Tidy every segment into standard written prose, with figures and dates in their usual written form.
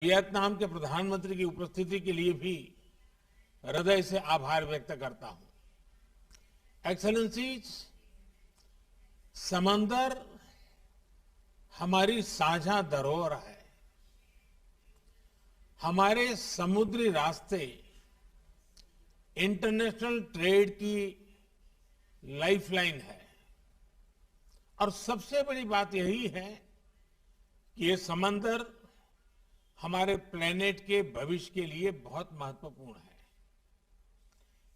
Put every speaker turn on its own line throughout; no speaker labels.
Vietnam के प्रधानमंत्री की उपस्थिति के लिए भी हृदय से आभार व्यक्त करता हूं। एक्सेलेंसीज, समंदर हमारी साझा धरोहर है। हमारे समुद्री रास्ते इंटरनेशनल ट्रेड की लाइफलाइन है और सबसे बड़ी बात यही है कि ये समंदर हमारे प्लेनेट के भविष्य के लिए बहुत महत्वपूर्ण है।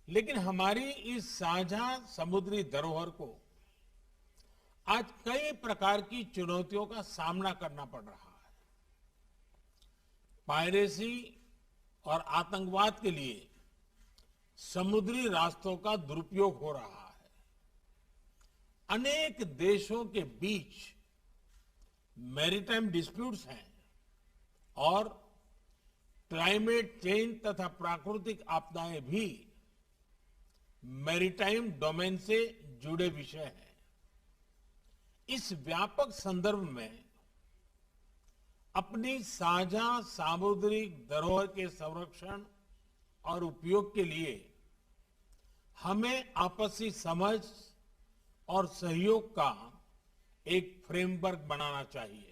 लेकिन हमारी इस साझा समुद्री धरोहर को आज कई प्रकार की चुनौतियों का सामना करना पड़ रहा है। पायरेसी और आतंकवाद के लिए समुद्री रास्तों का दुरुपयोग हो रहा है। अनेक देशों के बीच मैरीटाइम डिस्प्यूट्स हैं और क्लाइमेट चेंज तथा प्राकृतिक आपदाएं भी मैरीटाइम डोमेन से जुड़े विषय हैं। इस व्यापक संदर्भ में अपनी साझा सामुद्रिक धरोहर के संरक्षण और उपयोग के लिए हमें आपसी समझ और सहयोग का एक फ्रेमवर्क बनाना चाहिए।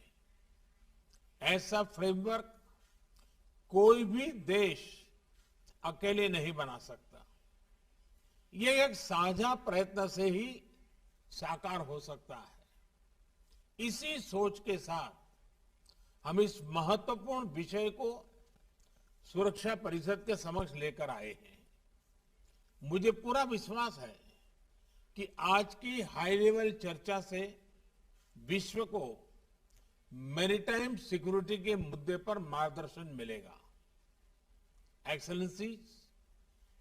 ऐसा फ्रेमवर्क कोई भी देश अकेले नहीं बना सकता। ये एक साझा प्रयत्न से ही साकार हो सकता है। इसी सोच के साथ हम इस महत्वपूर्ण विषय को सुरक्षा परिषद के समक्ष लेकर आए हैं। मुझे पूरा विश्वास है कि आज की हाई लेवल चर्चा से विश्व को मैरीटाइम सिक्योरिटी के मुद्दे पर मार्गदर्शन मिलेगा। एक्सेलेंसीज,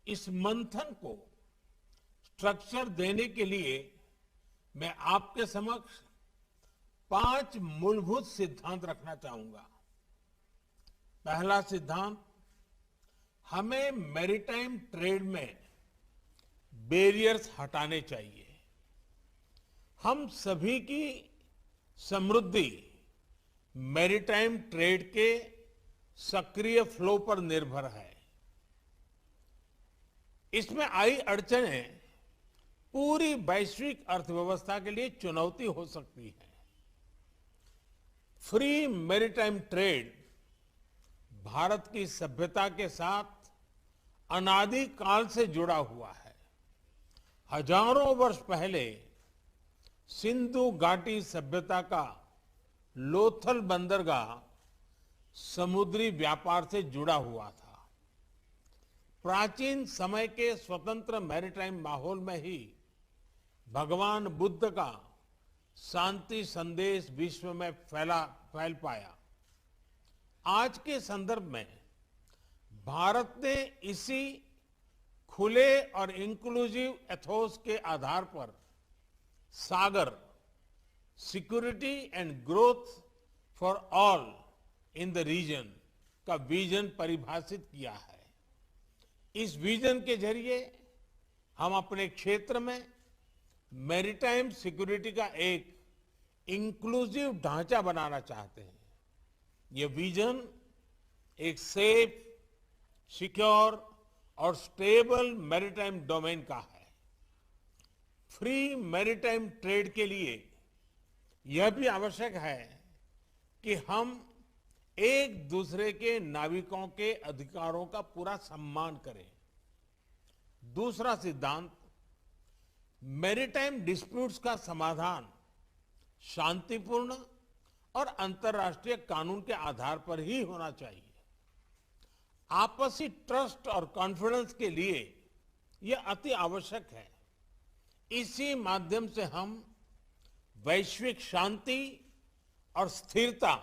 इस मंथन को स्ट्रक्चर देने के लिए मैं आपके समक्ष 5 मूलभूत सिद्धांत रखना चाहूंगा। पहला सिद्धांत, हमें मैरीटाइम ट्रेड में बैरियर्स हटाने चाहिए। हम सभी की समृद्धि मैरीटाइम ट्रेड के सक्रिय फ्लो पर निर्भर है। इसमें आई अड़चनें पूरी वैश्विक अर्थव्यवस्था के लिए चुनौती हो सकती है। फ्री मैरीटाइम ट्रेड भारत की सभ्यता के साथ अनादिकाल से जुड़ा हुआ है। हजारों वर्ष पहले सिंधु घाटी सभ्यता का लोथल बंदरगाह समुद्री व्यापार से जुड़ा हुआ था। प्राचीन समय के स्वतंत्र मैरीटाइम माहौल में ही भगवान बुद्ध का शांति संदेश विश्व में फैल पाया। आज के संदर्भ में भारत ने इसी खुले और इंक्लूसिव एथोस के आधार पर Sagar, security and growth for all in the region का विजन परिभाषित किया है। इस विजन के जरिए हम अपने क्षेत्र में मैरीटाइम सिक्योरिटी का एक इंक्लूसिव ढांचा बनाना चाहते हैं। ये विजन एक सेफ, सिक्योर और स्टेबल मैरीटाइम डोमेन का है। फ्री मैरीटाइम ट्रेड के लिए यह भी आवश्यक है कि हम एक दूसरे के नाविकों के अधिकारों का पूरा सम्मान करें। दूसरा सिद्धांत, मैरीटाइम डिस्प्यूट्स का समाधान शांतिपूर्ण और अंतर्राष्ट्रीय कानून के आधार पर ही होना चाहिए। आपसी ट्रस्ट और कॉन्फिडेंस के लिए यह अति आवश्यक है। इसी माध्यम से हम वैश्विक शांति और स्थिरता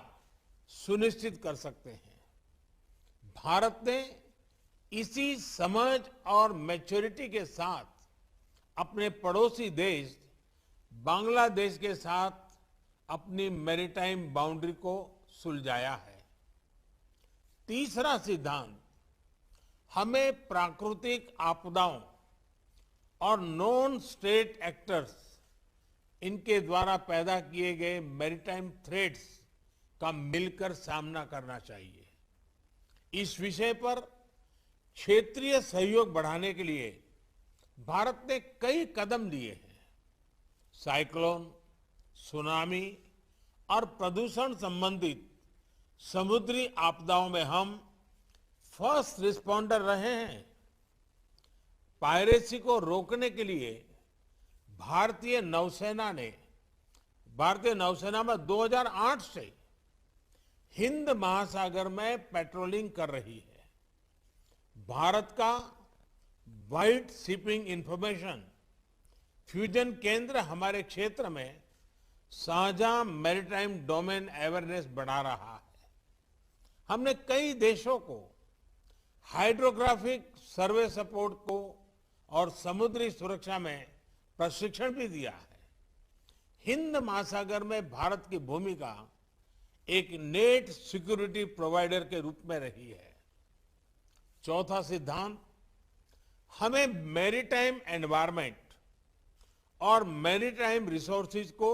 सुनिश्चित कर सकते हैं। भारत ने इसी समझ और मैच्योरिटी के साथ अपने पड़ोसी देश बांग्लादेश के साथ अपनी मैरीटाइम बाउंड्री को सुलझाया है। तीसरा सिद्धांत, हमें प्राकृतिक आपदाओं और नॉन स्टेट एक्टर्स, इनके द्वारा पैदा किए गए मैरीटाइम थ्रेट्स का मिलकर सामना करना चाहिए। इस विषय पर क्षेत्रीय सहयोग बढ़ाने के लिए भारत ने कई कदम लिए हैं। साइक्लोन, सुनामी और प्रदूषण संबंधित समुद्री आपदाओं में हम फर्स्ट रिस्पॉन्डर रहे हैं। पायरेसी को रोकने के लिए भारतीय नौसेना में 2008 से हिंद महासागर में पेट्रोलिंग कर रही है। भारत का व्हाइट शिपिंग इंफॉर्मेशन फ्यूजन केंद्र हमारे क्षेत्र में साझा मैरीटाइम डोमेन अवेयरनेस बढ़ा रहा है। हमने कई देशों को हाइड्रोग्राफिक सर्वे सपोर्ट को और समुद्री सुरक्षा में प्रशिक्षण भी दिया है। हिंद महासागर में भारत की भूमिका एक नेट सिक्योरिटी प्रोवाइडर के रूप में रही है। चौथा सिद्धांत, हमें मैरीटाइम एनवायरनमेंट और मैरीटाइम रिसोर्सेज को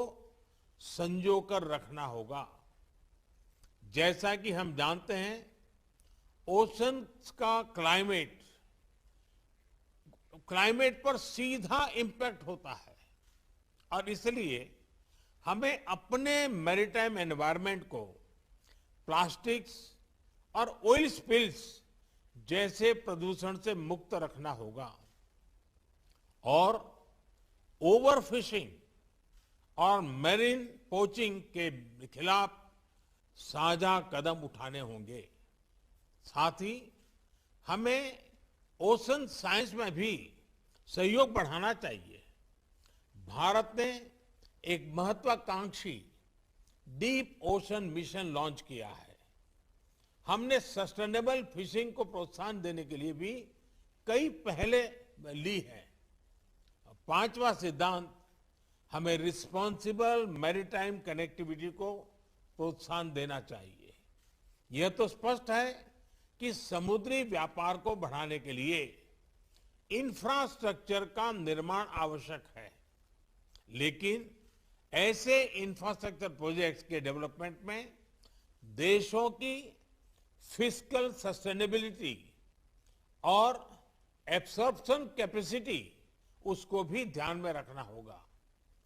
संजोकर रखना होगा। जैसा कि हम जानते हैं, ओशन का क्लाइमेट पर सीधा इंपैक्ट होता है और इसलिए हमें अपने मैरीटाइम एनवायरनमेंट को प्लास्टिक्स और ऑयल स्पिल्स जैसे प्रदूषण से मुक्त रखना होगा और ओवरफिशिंग और मैरीन पोचिंग के खिलाफ साझा कदम उठाने होंगे। साथ ही हमें ओशन साइंस में भी सहयोग बढ़ाना चाहिए। भारत ने एक महत्वाकांक्षी डीप ओशन मिशन लॉन्च किया है। हमने सस्टेनेबल फिशिंग को प्रोत्साहन देने के लिए भी कई पहले ली है। पांचवा सिद्धांत, हमें रिस्पॉन्सिबल मैरीटाइम कनेक्टिविटी को प्रोत्साहन देना चाहिए। यह तो स्पष्ट है कि समुद्री व्यापार को बढ़ाने के लिए इंफ्रास्ट्रक्चर का निर्माण आवश्यक है, लेकिन ऐसे इंफ्रास्ट्रक्चर प्रोजेक्ट्स के डेवलपमेंट में देशों की फिस्कल सस्टेनेबिलिटी और एब्सॉर्प्शन कैपेसिटी उसको भी ध्यान में रखना होगा।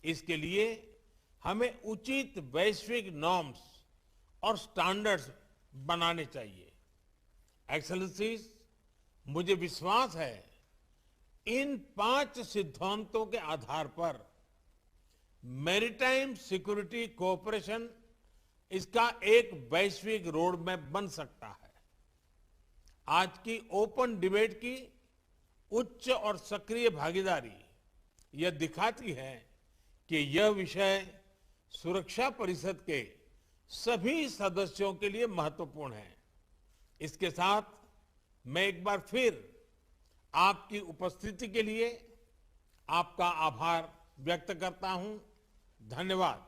इसके लिए हमें उचित वैश्विक नॉर्म्स और स्टैंडर्ड्स बनाने चाहिए। एक्सेलेंसीज, मुझे विश्वास है इन 5 सिद्धांतों के आधार पर मैरीटाइम सिक्योरिटी कोऑपरेशन इसका एक वैश्विक रोड मैप बन सकता है। आज की ओपन डिबेट की उच्च और सक्रिय भागीदारी यह दिखाती है कि यह विषय सुरक्षा परिषद के सभी सदस्यों के लिए महत्वपूर्ण है। इसके साथ मैं एक बार फिर आपकी उपस्थिति के लिए आपका आभार व्यक्त करता हूं। धन्यवाद।